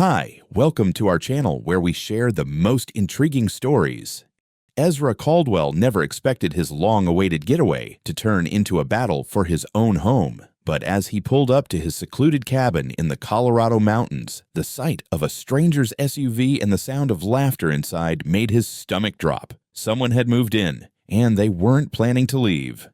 Hi, welcome to our channel where we share the most intriguing stories. Ezra Caldwell never expected his long-awaited getaway to turn into a battle for his own home. But as he pulled up to his secluded cabin in the Colorado mountains, the sight of a stranger's SUV and the sound of laughter inside made his stomach drop. Someone had moved in, and they weren't planning to leave.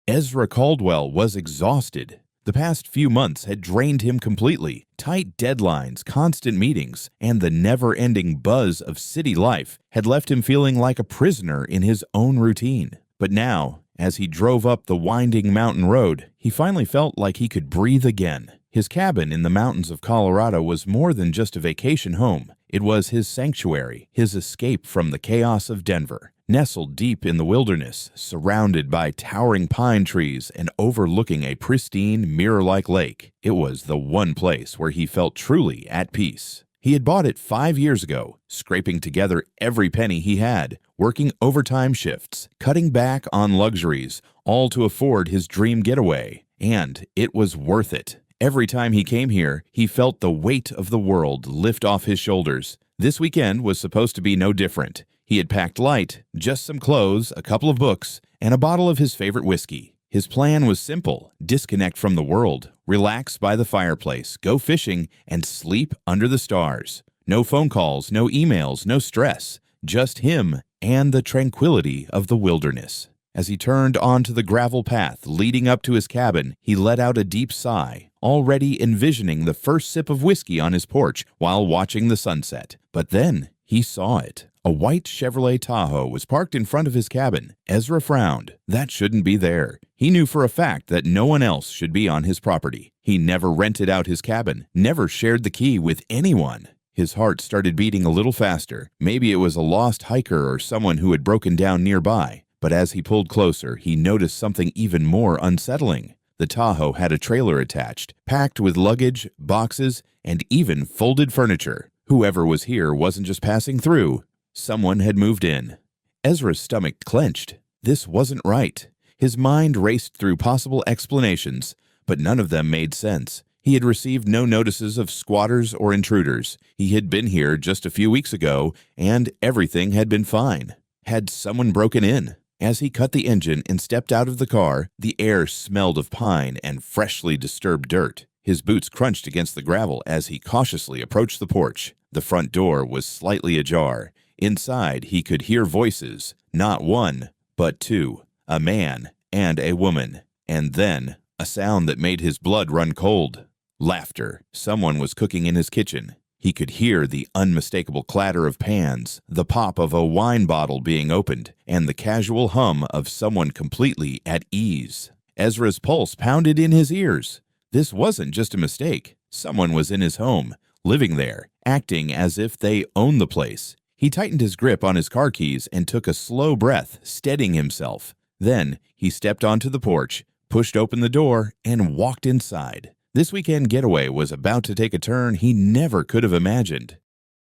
Ezra Caldwell was exhausted. The past few months had drained him completely. Tight deadlines, constant meetings, and the never-ending buzz of city life had left him feeling like a prisoner in his own routine. But now, as he drove up the winding mountain road, he finally felt like he could breathe again. His cabin in the mountains of Colorado was more than just a vacation home. It was his sanctuary, his escape from the chaos of Denver. Nestled deep in the wilderness, surrounded by towering pine trees and overlooking a pristine, mirror-like lake, it was the one place where he felt truly at peace. He had bought it 5 years ago, scraping together every penny he had, working overtime shifts, cutting back on luxuries, all to afford his dream getaway. And it was worth it. Every time he came here, he felt the weight of the world lift off his shoulders. This weekend was supposed to be no different. He had packed light, just some clothes, a couple of books, and a bottle of his favorite whiskey. His plan was simple: disconnect from the world, relax by the fireplace, go fishing, and sleep under the stars. No phone calls, no emails, no stress, just him and the tranquility of the wilderness. As he turned onto the gravel path leading up to his cabin, he let out a deep sigh, already envisioning the first sip of whiskey on his porch while watching the sunset. But then he saw it. A white Chevrolet Tahoe was parked in front of his cabin. Ezra frowned. That shouldn't be there. He knew for a fact that no one else should be on his property. He never rented out his cabin, never shared the key with anyone. His heart started beating a little faster. Maybe it was a lost hiker or someone who had broken down nearby. But as he pulled closer, he noticed something even more unsettling. The Tahoe had a trailer attached, packed with luggage, boxes, and even folded furniture. Whoever was here wasn't just passing through. Someone had moved in. Ezra's stomach clenched. This wasn't right. His mind raced through possible explanations, but none of them made sense. He had received no notices of squatters or intruders. He had been here just a few weeks ago, and everything had been fine. Had someone broken in? As he cut the engine and stepped out of the car, the air smelled of pine and freshly disturbed dirt. His boots crunched against the gravel as he cautiously approached the porch. The front door was slightly ajar. Inside, he could hear voices, not one, but two, a man and a woman, and then a sound that made his blood run cold. Laughter. Someone was cooking in his kitchen. He could hear the unmistakable clatter of pans, the pop of a wine bottle being opened, and the casual hum of someone completely at ease. Ezra's pulse pounded in his ears. This wasn't just a mistake. Someone was in his home, living there, acting as if they owned the place. He tightened his grip on his car keys and took a slow breath, steadying himself. Then he stepped onto the porch, pushed open the door, and walked inside. This weekend getaway was about to take a turn he never could have imagined.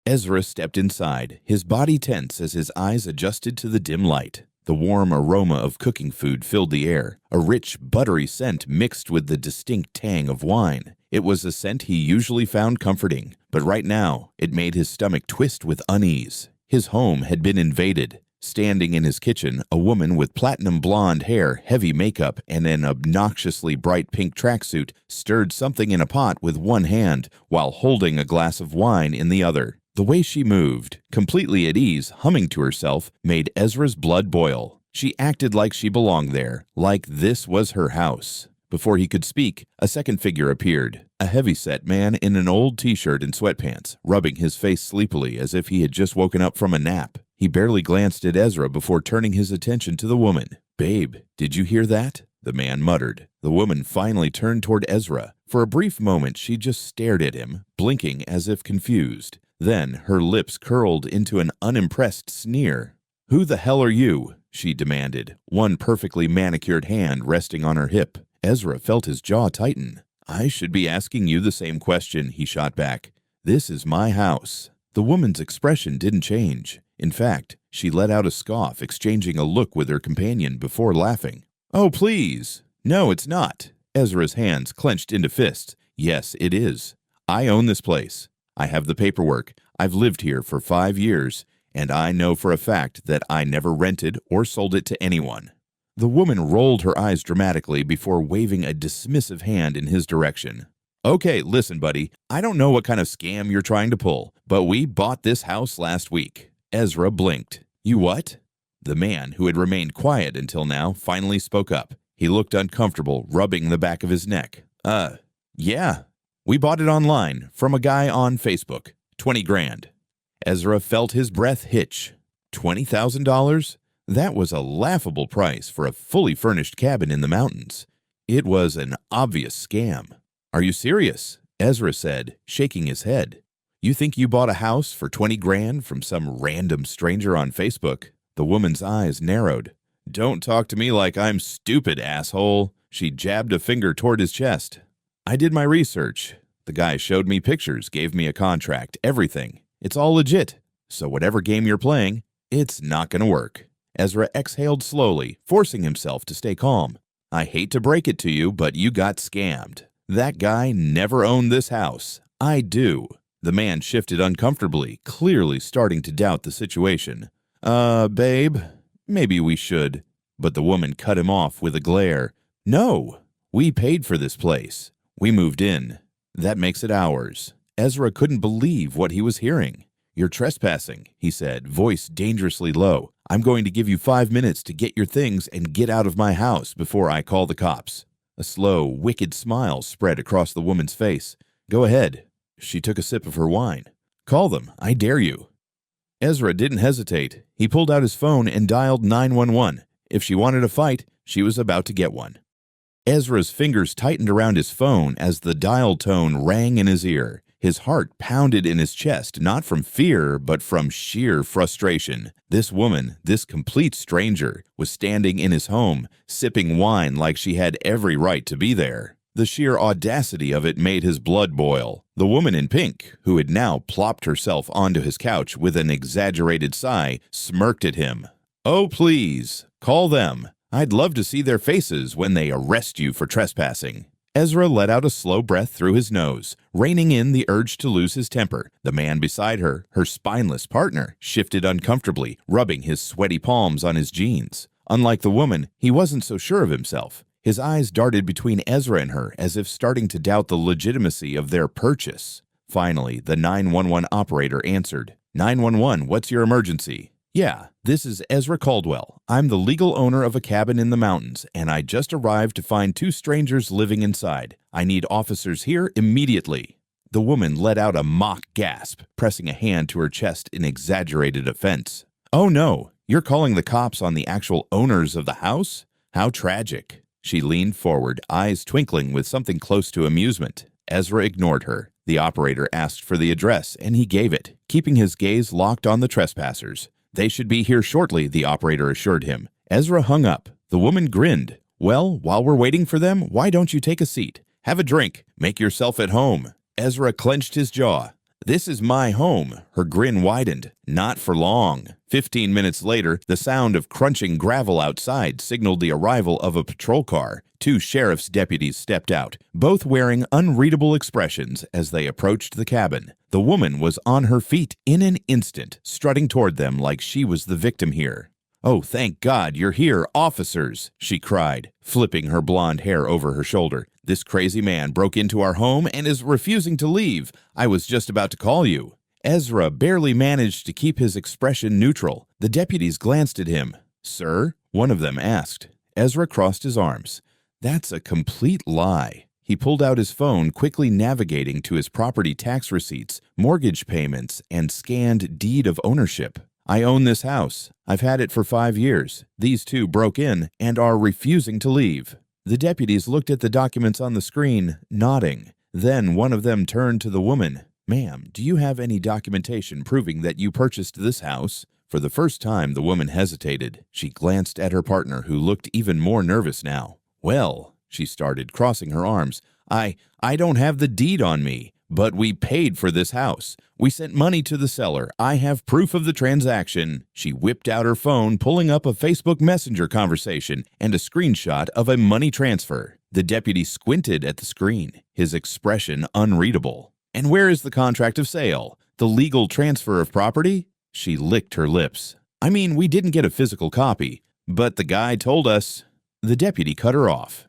Ezra stepped inside, his body tense as his eyes adjusted to the dim light. The warm aroma of cooking food filled the air, a rich, buttery scent mixed with the distinct tang of wine. It was a scent he usually found comforting, but right now it made his stomach twist with unease. His home had been invaded. Standing in his kitchen, a woman with platinum blonde hair, heavy makeup, and an obnoxiously bright pink tracksuit stirred something in a pot with one hand while holding a glass of wine in the other. The way she moved, completely at ease, humming to herself, made Ezra's blood boil. She acted like she belonged there, like this was her house. Before he could speak, a second figure appeared, a heavy-set man in an old t-shirt and sweatpants, rubbing his face sleepily as if he had just woken up from a nap. He barely glanced at Ezra before turning his attention to the woman. "Babe, did you hear that?" the man muttered. The woman finally turned toward Ezra. For a brief moment, she just stared at him, blinking as if confused. Then her lips curled into an unimpressed sneer. "Who the hell are you?" she demanded, one perfectly manicured hand resting on her hip. Ezra felt his jaw tighten. "I should be asking you the same question," he shot back. "This is my house." The woman's expression didn't change. In fact, she let out a scoff, exchanging a look with her companion before laughing. "Oh, please. No, it's not." Ezra's hands clenched into fists. "Yes, it is. I own this place. I have the paperwork. I've lived here for 5 years, and I know for a fact that I never rented or sold it to anyone." The woman rolled her eyes dramatically before waving a dismissive hand in his direction. "Okay, listen, buddy. I don't know what kind of scam you're trying to pull, but we bought this house last week." Ezra blinked. "You what?" The man, who had remained quiet until now, finally spoke up. He looked uncomfortable, rubbing the back of his neck. Yeah. We bought it online, from a guy on Facebook. 20 grand. Ezra felt his breath hitch. $20,000? That was a laughable price for a fully furnished cabin in the mountains. It was an obvious scam. "Are you serious?" Ezra said, shaking his head. "You think you bought a house for 20 grand from some random stranger on Facebook?" The woman's eyes narrowed. "Don't talk to me like I'm stupid, asshole." She jabbed a finger toward his chest. "I did my research. The guy showed me pictures, gave me a contract, everything. It's all legit. So whatever game you're playing, it's not going to work." Ezra exhaled slowly, forcing himself to stay calm. "I hate to break it to you, but you got scammed. That guy never owned this house. I do." The man shifted uncomfortably, clearly starting to doubt the situation. Babe, maybe we should." But the woman cut him off with a glare. "No, we paid for this place. We moved in. That makes it ours." Ezra couldn't believe what he was hearing. "You're trespassing," he said, voice dangerously low. "I'm going to give you 5 minutes to get your things and get out of my house before I call the cops." A slow, wicked smile spread across the woman's face. "Go ahead." She took a sip of her wine. "Call them, I dare you." Ezra didn't hesitate. He pulled out his phone and dialed 911. If she wanted a fight, she was about to get one. Ezra's fingers tightened around his phone as the dial tone rang in his ear. His heart pounded in his chest, not from fear, but from sheer frustration. This woman, this complete stranger, was standing in his home, sipping wine like she had every right to be there. The sheer audacity of it made his blood boil. The woman in pink, who had now plopped herself onto his couch with an exaggerated sigh, smirked at him. "Oh, please, call them. I'd love to see their faces when they arrest you for trespassing." Ezra let out a slow breath through his nose, reining in the urge to lose his temper. The man beside her, her spineless partner, shifted uncomfortably, rubbing his sweaty palms on his jeans. Unlike the woman, he wasn't so sure of himself. His eyes darted between Ezra and her as if starting to doubt the legitimacy of their purchase. Finally, the 911 operator answered. 911, what's your emergency? "Yeah, this is Ezra Caldwell. I'm the legal owner of a cabin in the mountains, and I just arrived to find 2 strangers living inside. I need officers here immediately." The woman let out a mock gasp, pressing a hand to her chest in exaggerated offense. "Oh no, you're calling the cops on the actual owners of the house? How tragic." She leaned forward, eyes twinkling with something close to amusement. Ezra ignored her. The operator asked for the address, and he gave it, keeping his gaze locked on the trespassers. "They should be here shortly," the operator assured him. Ezra hung up. The woman grinned. "Well, while we're waiting for them, why don't you take a seat? Have a drink. Make yourself at home." Ezra clenched his jaw. "This is my home." Her grin widened. Not for long. 15 minutes later, the sound of crunching gravel outside signaled the arrival of a patrol car. 2 sheriff's deputies stepped out, both wearing unreadable expressions as they approached the cabin. The woman was on her feet in an instant, strutting toward them like she was the victim here. "Oh, thank God you're here, officers," she cried, flipping her blonde hair over her shoulder. "This crazy man broke into our home and is refusing to leave. I was just about to call you." Ezra barely managed to keep his expression neutral. The deputies glanced at him. "Sir?" one of them asked. Ezra crossed his arms. "That's a complete lie." He pulled out his phone, quickly navigating to his property tax receipts, mortgage payments, and scanned deed of ownership. "I own this house. I've had it for 5 years. These 2 broke in and are refusing to leave." The deputies looked at the documents on the screen, nodding. Then one of them turned to the woman. "Ma'am, do you have any documentation proving that you purchased this house?" For the first time, the woman hesitated. She glanced at her partner, who looked even more nervous now. "Well," she started, crossing her arms, I don't have the deed on me, but we paid for this house. We sent money to the seller. I have proof of the transaction." She whipped out her phone, pulling up a Facebook Messenger conversation and a screenshot of a money transfer. The deputy squinted at the screen, his expression unreadable. And where is the contract of sale? The legal transfer of property? She licked her lips. I mean, we didn't get a physical copy, but the guy told us. The deputy cut her off.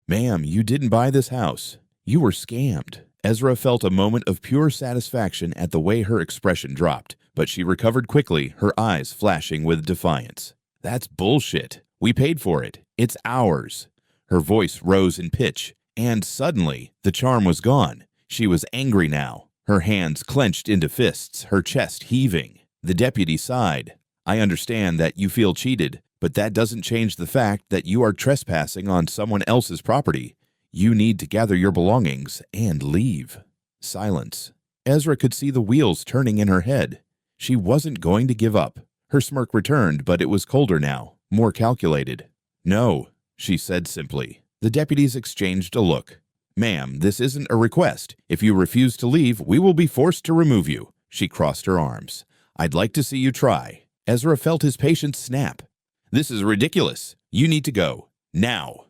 Ma'am, you didn't buy this house. You were scammed. Ezra felt a moment of pure satisfaction at the way her expression dropped, but she recovered quickly, her eyes flashing with defiance. That's bullshit. We paid for it. It's ours. Her voice rose in pitch, and suddenly, the charm was gone. She was angry now, her hands clenched into fists, her chest heaving. The deputy sighed. I understand that you feel cheated, but that doesn't change the fact that you are trespassing on someone else's property. You need to gather your belongings and leave. Silence. Ezra could see the wheels turning in her head. She wasn't going to give up. Her smirk returned, but it was colder now, more calculated. No, she said simply. The deputies exchanged a look. Ma'am, this isn't a request. If you refuse to leave, we will be forced to remove you. She crossed her arms. I'd like to see you try. Ezra felt his patience snap. This is ridiculous. You need to go. Now.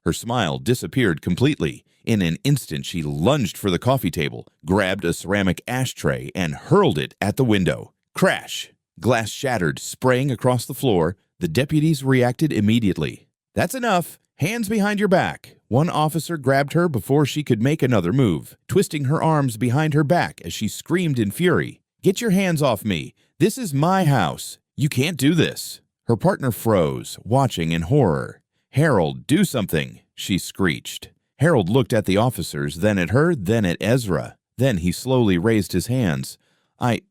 Her smile disappeared completely. In an instant, she lunged for the coffee table, grabbed a ceramic ashtray, and hurled it at the window. Crash! Glass shattered, spraying across the floor. The deputies reacted immediately. That's enough. Hands behind your back. One officer grabbed her before she could make another move, twisting her arms behind her back as she screamed in fury. Get your hands off me. This is my house. You can't do this. Her partner froze, watching in horror. Harold, do something, she screeched. Harold looked at the officers, then at her, then at Ezra. Then he slowly raised his hands. I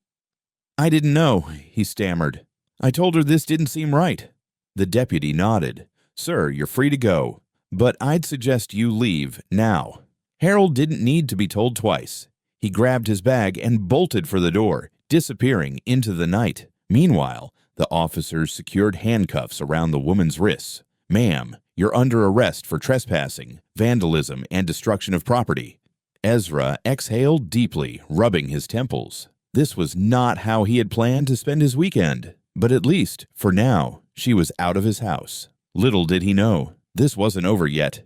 didn't know, he stammered. I told her this didn't seem right. The deputy nodded. Sir, you're free to go, but I'd suggest you leave now. Harold didn't need to be told twice. He grabbed his bag and bolted for the door, disappearing into the night. Meanwhile, the officers secured handcuffs around the woman's wrists. Ma'am, you're under arrest for trespassing, vandalism, and destruction of property. Ezra exhaled deeply, rubbing his temples. This was not how he had planned to spend his weekend, but at least, for now, she was out of his house. Little did he know, this wasn't over yet.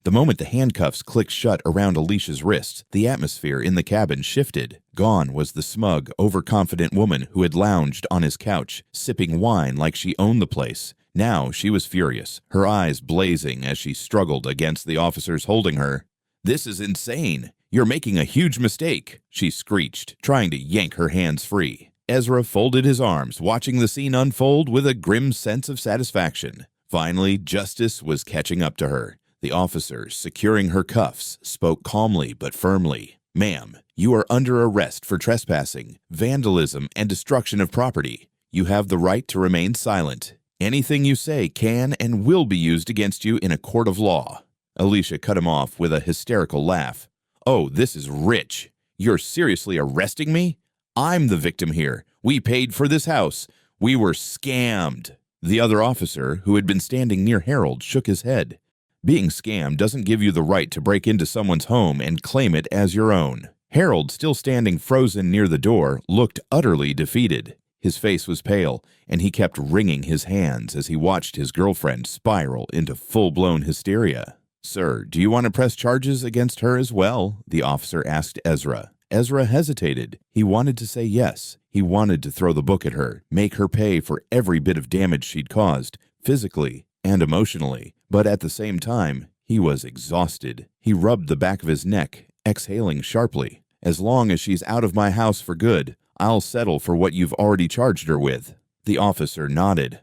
The moment the handcuffs clicked shut around Alicia's wrists, the atmosphere in the cabin shifted. Gone was the smug, overconfident woman who had lounged on his couch, sipping wine like she owned the place. Now she was furious, her eyes blazing as she struggled against the officers holding her. This is insane. You're making a huge mistake, she screeched, trying to yank her hands free. Ezra folded his arms, watching the scene unfold with a grim sense of satisfaction. Finally, justice was catching up to her. The officers, securing her cuffs, spoke calmly but firmly. Ma'am, you are under arrest for trespassing, vandalism, and destruction of property. You have the right to remain silent. Anything you say can and will be used against you in a court of law. Alicia cut him off with a hysterical laugh. Oh, this is rich. You're seriously arresting me? I'm the victim here. We paid for this house. We were scammed. The other officer, who had been standing near Harold, shook his head. Being scammed doesn't give you the right to break into someone's home and claim it as your own. Harold, still standing frozen near the door, looked utterly defeated. His face was pale, and he kept wringing his hands as he watched his girlfriend spiral into full-blown hysteria. Sir, do you want to press charges against her as well? The officer asked Ezra. Ezra hesitated. He wanted to say yes. He wanted to throw the book at her, make her pay for every bit of damage she'd caused, physically and emotionally. But at the same time, he was exhausted. He rubbed the back of his neck, exhaling sharply. As long as she's out of my house for good, I'll settle for what you've already charged her with. The officer nodded.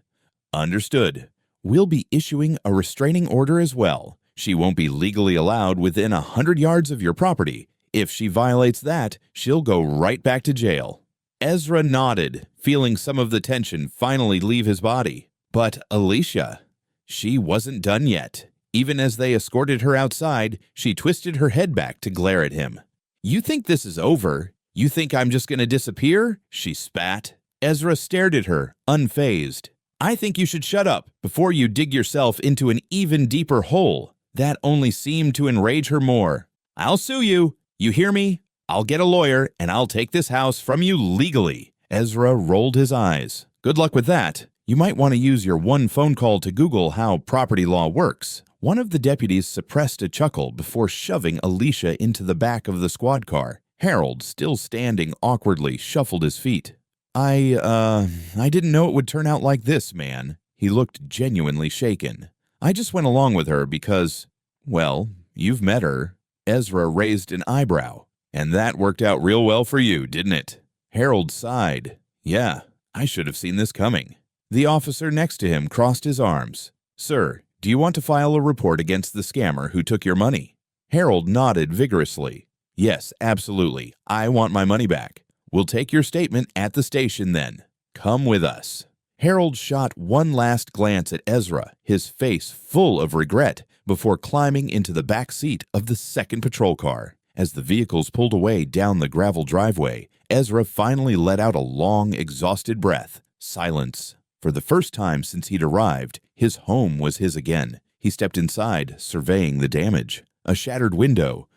Understood. We'll be issuing a restraining order as well. She won't be legally allowed within 100 yards of your property. If she violates that, she'll go right back to jail. Ezra nodded, feeling some of the tension finally leave his body. But Alicia, she wasn't done yet. Even as they escorted her outside, she twisted her head back to glare at him. You think this is over? You think I'm just going to disappear? She spat. Ezra stared at her, unfazed. I think you should shut up before you dig yourself into an even deeper hole. That only seemed to enrage her more. I'll sue you. You hear me? I'll get a lawyer, and I'll take this house from you legally. Ezra rolled his eyes. Good luck with that. You might want to use your one phone call to Google how property law works. One of the deputies suppressed a chuckle before shoving Alicia into the back of the squad car. Harold, still standing awkwardly, shuffled his feet. I didn't know it would turn out like this, man." He looked genuinely shaken. "I just went along with her because, well, you've met her." Ezra raised an eyebrow. "And that worked out real well for you, didn't it?" Harold sighed. "Yeah, I should have seen this coming." The officer next to him crossed his arms. "Sir, do you want to file a report against the scammer who took your money?" Harold nodded vigorously. "Yes, absolutely. I want my money back. We'll take your statement at the station then. Come with us." Harold shot one last glance at Ezra, his face full of regret, before climbing into the back seat of the second patrol car. As the vehicles pulled away down the gravel driveway, Ezra finally let out a long, exhausted breath. Silence. For the first time since he'd arrived, his home was his again. He stepped inside, surveying the damage. A shattered window,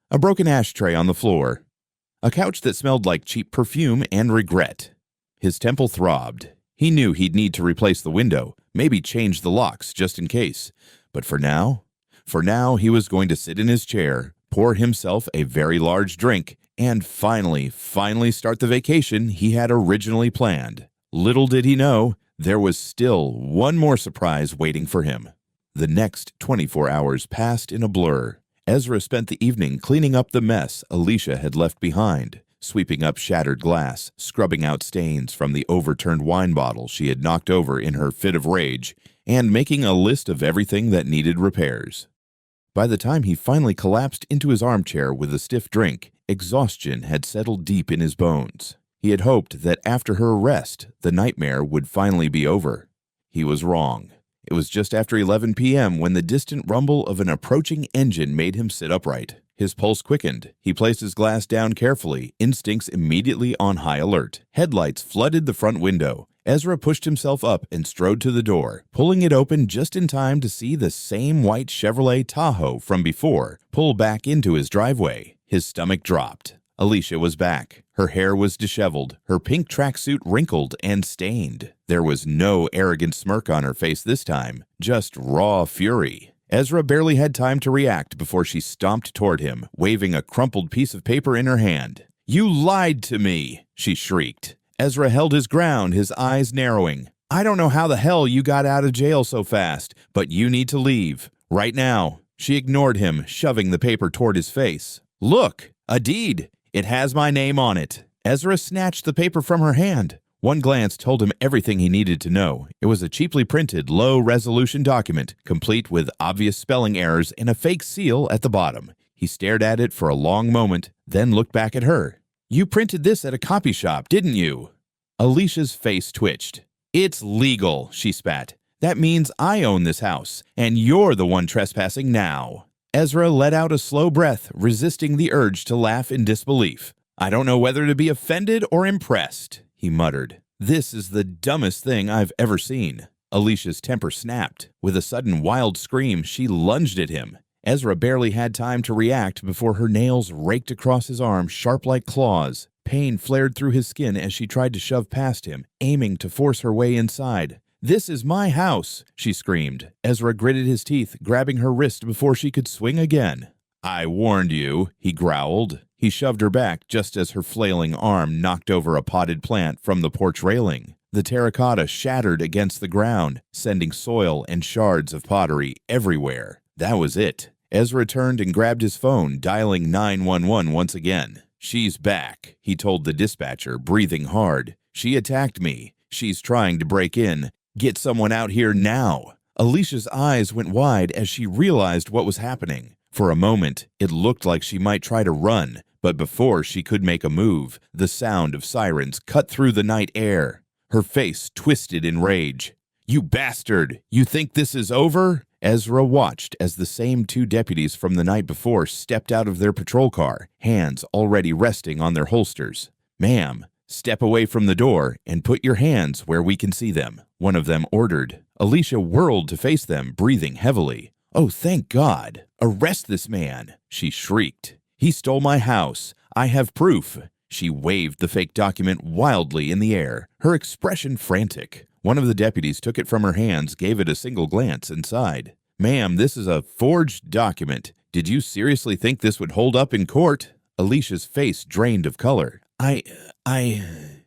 a broken ashtray on the floor, a couch that smelled like cheap perfume and regret. His temple throbbed. He knew he'd need to replace the window, maybe change the locks just in case. But for now he was going to sit in his chair, pour himself a very large drink, and finally start the vacation he had originally planned. Little did he know, there was still one more surprise waiting for him. The next 24 hours passed in a blur. Ezra spent the evening cleaning up the mess Alicia had left behind, sweeping up shattered glass, scrubbing out stains from the overturned wine bottle she had knocked over in her fit of rage, and making a list of everything that needed repairs. By the time he finally collapsed into his armchair with a stiff drink, exhaustion had settled deep in his bones. He had hoped that after her arrest, the nightmare would finally be over. He was wrong. It was just after 11 p.m. when the distant rumble of an approaching engine made him sit upright. His pulse quickened. He placed his glass down carefully, instincts immediately on high alert. Headlights flooded the front window. Ezra pushed himself up and strode to the door, pulling it open just in time to see the same white Chevrolet Tahoe from before pull back into his driveway. His stomach dropped. Alicia was back. Her hair was disheveled, her pink tracksuit wrinkled and stained. There was no arrogant smirk on her face this time, just raw fury. Ezra barely had time to react before she stomped toward him, waving a crumpled piece of paper in her hand. "You lied to me!" she shrieked. Ezra held his ground, his eyes narrowing. "I don't know how the hell you got out of jail so fast, but you need to leave. Right now." She ignored him, shoving the paper toward his face. "Look, a deed. It has my name on it." Ezra snatched the paper from her hand. One glance told him everything he needed to know. It was a cheaply printed, low-resolution document, complete with obvious spelling errors and a fake seal at the bottom. He stared at it for a long moment, then looked back at her. "You printed this at a copy shop, didn't you?" Alicia's face twitched. "It's legal," she spat. "That means I own this house, and you're the one trespassing now." Ezra let out a slow breath, resisting the urge to laugh in disbelief. "I don't know whether to be offended or impressed," he muttered. "This is the dumbest thing I've ever seen." Alicia's temper snapped. With a sudden wild scream, she lunged at him. Ezra barely had time to react before her nails raked across his arm, sharp like claws. Pain flared through his skin as she tried to shove past him, aiming to force her way inside. "This is my house," she screamed. Ezra gritted his teeth, grabbing her wrist before she could swing again. "I warned you," he growled. He shoved her back just as her flailing arm knocked over a potted plant from the porch railing. The terracotta shattered against the ground, sending soil and shards of pottery everywhere. That was it. Ezra turned and grabbed his phone, dialing 911 once again. "She's back," he told the dispatcher, breathing hard. "She attacked me. She's trying to break in. Get someone out here now." Alicia's eyes went wide as she realized what was happening. For a moment, it looked like she might try to run, but before she could make a move, the sound of sirens cut through the night air. Her face twisted in rage. "You bastard! You think this is over?" Ezra watched as the same two deputies from the night before stepped out of their patrol car, hands already resting on their holsters. "Ma'am, step away from the door and put your hands where we can see them," one of them ordered. Alicia whirled to face them, breathing heavily. "Oh, thank God! Arrest this man!" she shrieked. "He stole my house. I have proof." She waved the fake document wildly in the air, her expression frantic. One of the deputies took it from her hands, gave it a single glance, and sighed. "Ma'am, this is a forged document. Did you seriously think this would hold up in court?" Alicia's face drained of color.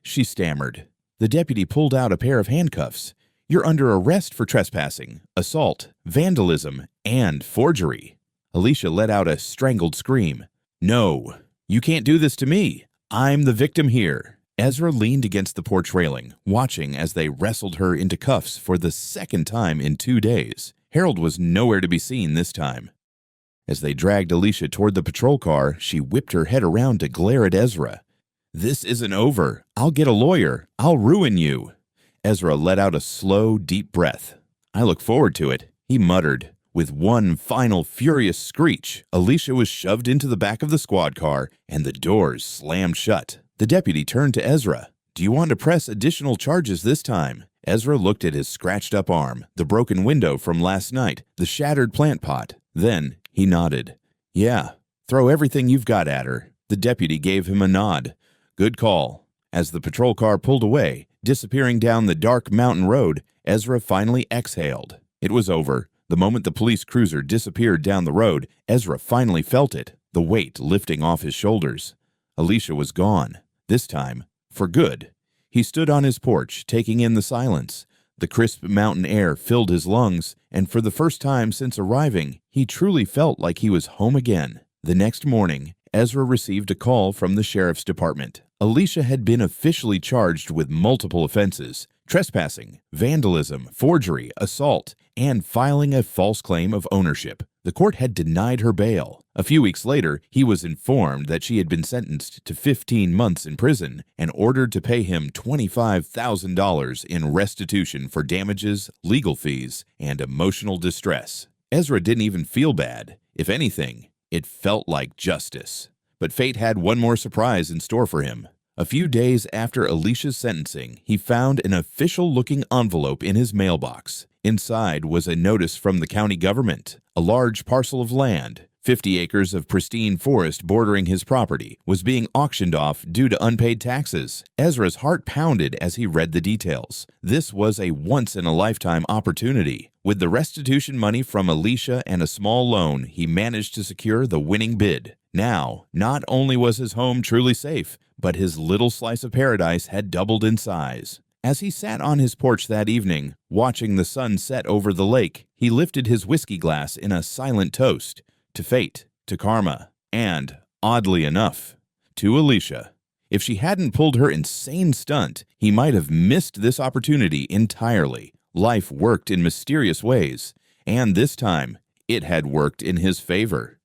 She stammered. The deputy pulled out a pair of handcuffs. You're under arrest for trespassing, assault, vandalism, and forgery. Alicia let out a strangled scream. No, you can't do this to me. I'm the victim here. Ezra leaned against the porch railing, watching as they wrestled her into cuffs for the second time in 2 days. Harold was nowhere to be seen this time. As they dragged Alicia toward the patrol car, she whipped her head around to glare at Ezra. This isn't over. I'll get a lawyer. I'll ruin you. Ezra let out a slow, deep breath. I look forward to it, he muttered. With one final furious screech, Alicia was shoved into the back of the squad car and the doors slammed shut. The deputy turned to Ezra. Do you want to press additional charges this time? Ezra looked at his scratched-up arm, the broken window from last night, the shattered plant pot. Then he nodded. Yeah, throw everything you've got at her. The deputy gave him a nod. Good call. As the patrol car pulled away, disappearing down the dark mountain road, Ezra finally exhaled. It was over. The moment the police cruiser disappeared down the road, Ezra finally felt it, the weight lifting off his shoulders. Alicia was gone, this time, for good. He stood on his porch, taking in the silence. The crisp mountain air filled his lungs, and for the first time since arriving, he truly felt like he was home again. The next morning, Ezra received a call from the sheriff's department. Alicia had been officially charged with multiple offenses: trespassing, vandalism, forgery, assault, and filing a false claim of ownership. The court had denied her bail. A few weeks later, he was informed that she had been sentenced to 15 months in prison and ordered to pay him $25,000 in restitution for damages, legal fees, and emotional distress. Ezra didn't even feel bad. If anything, it felt like justice. But fate had one more surprise in store for him. A few days after Alicia's sentencing, he found an official-looking envelope in his mailbox. Inside was a notice from the county government. A large parcel of land, 50 acres of pristine forest bordering his property, was being auctioned off due to unpaid taxes. Ezra's heart pounded as he read the details. This was a once-in-a-lifetime opportunity. With the restitution money from Alicia and a small loan, he managed to secure the winning bid. Now, not only was his home truly safe, but his little slice of paradise had doubled in size. As he sat on his porch that evening, watching the sun set over the lake, he lifted his whiskey glass in a silent toast to fate, to karma, and, oddly enough, to Alicia. If she hadn't pulled her insane stunt, he might have missed this opportunity entirely. Life worked in mysterious ways, and this time, it had worked in his favor.